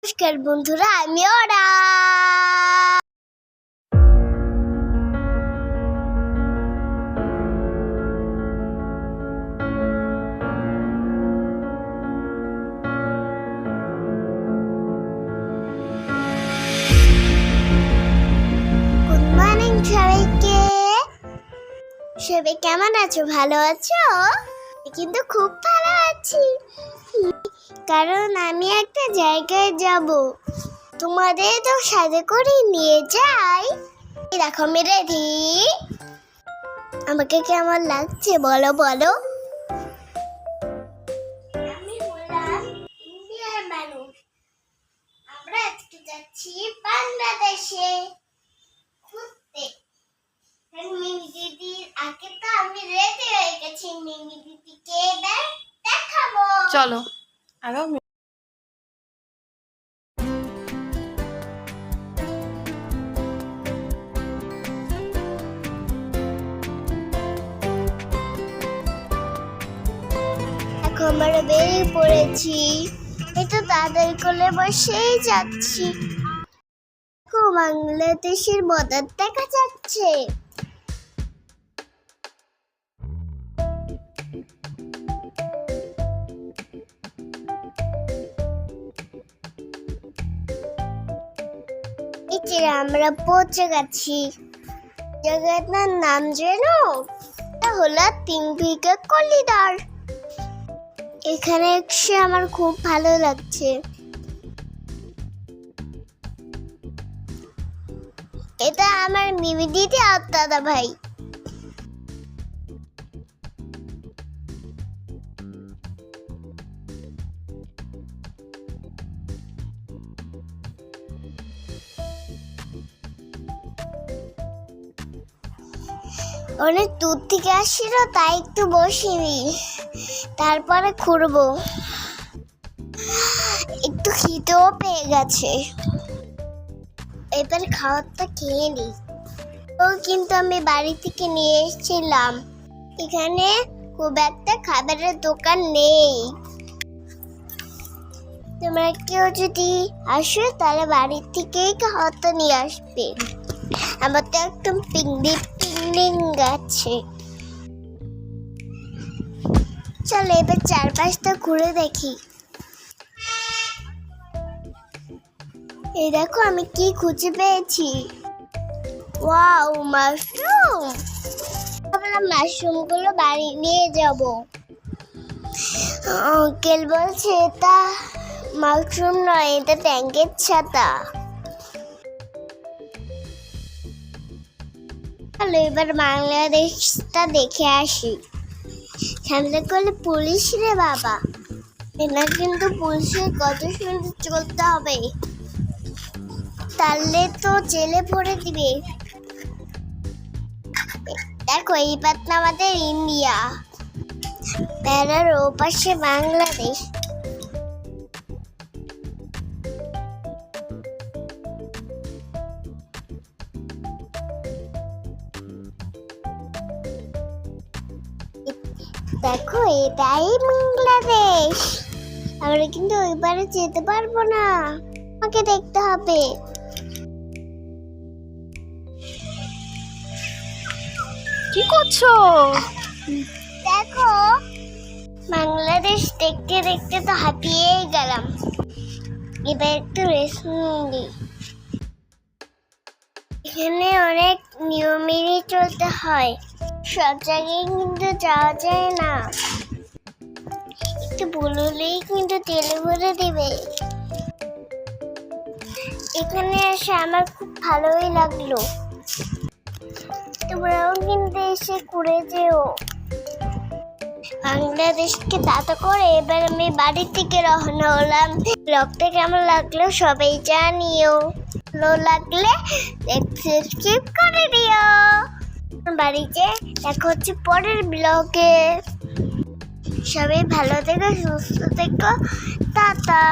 নমস্কার বন্ধুরা, আমি ওরা। গুড মর্নিং সবাইকে। সবাই কেমন আছো? ভালো আছো? কিন্তু খুব ভালো আছি, কারণ আমি একটা জায়গায় যাব। তোমাদের তো সাথে করে নিয়ে যাই। দেখো আমি রেডি। আমাকে কেমন লাগছে বলো বলো। আমি হলাম ইন্ডিয়ার মানুষ। আমরা আজকে যাচ্ছি বাংলাদেশে ঘুরতে। মিমি দিদির আগে তো আমি রেডি হয়ে গেছি। মিমি দিদিকে দেখাবো। চলো আরো এখন আমরা বেরিয়ে পড়েছি। এটা তাদের কোলে বসেই যাচ্ছি। বাংলাদেশের বর্ডার দেখা যাচ্ছে। আমরা পৌঁছে গেছি। জায়গাটার নাম জানো? এটা হলো তিনভিকা করিডর। এখানে এসে আমার খুব ভালো লাগছে। এটা আমার মিমি দিদি আর দাদা ভাই। অনেক দূর থেকে আসছিল, তাই একটু বসিনি, তারপরে ঘুরবো। একটু খিদেও পেয়ে গেছে, এবার খাবারটা খেয়ে নিই। কিন্তু আমি বাড়ি থেকে নিয়ে এসেছিলাম। এখানে খুব একটা খাবারের দোকান নেই। তোমরা কেউ যদি আসো তাহলে বাড়ি থেকেই খাবারটা নিয়ে আসবে। আমার তো একদম পিকনিক আছে। চলো এবার চারপাশটা ঘুরে দেখি। এই দেখো আমি কি খুঁজে পেয়েছি। Wow, mushroom. ভাবলাম মাশরুম গুলো বাড়ি নিয়ে যাব। আঙ্কেল বলছে এটা মাশরুম নয়, এটা ট্যাঙ্কের ছাতা। চলো এবার বাংলাদেশটা দেখে আসি। সামনে করলে পুলিশ রে বাবা। এটা কিন্তু পুলিশের কত সুন্দর চলতে হবে, তাহলে তো জেলে ভরে দিবে। দেখো এইবার তো আমাদের ইন্ডিয়া, প্যারার ওপাশে বাংলাদেশ। দেখো এটাই বাংলাদেশ। আমরা কিন্তু ওইবারে যেতে পারবো না, আমাকে দেখতে হবে। কি করছো? দেখো বাংলাদেশ দেখতে দেখতে তো হাঁপিয়েই গেলাম। এবার একটু রেস্ট নিই। এখানে অনেক নিয়ম মেনে চলতে হয়, সব জায়গায় কিন্তু যাওয়া যায় না। একটু বললেই কিন্তু তেলে ভরে দেবে। এখানে এসে আমার খুব ভালোই লাগলো। তোমরাও কিন্তু এসে ঘুরে যেও বাংলাদেশকে। তাতে করে এবার আমি বাড়ি থেকে রওনা হলাম। ব্লগটা কেমন লাগলো সবাই জানিও। ভালো লাগলে সাবস্ক্রাইব করে দিও। বাড়িতে দেখা হচ্ছে পরের ব্লগে। সবাই ভালো থেকো, সুস্থ থেকো, টাটা।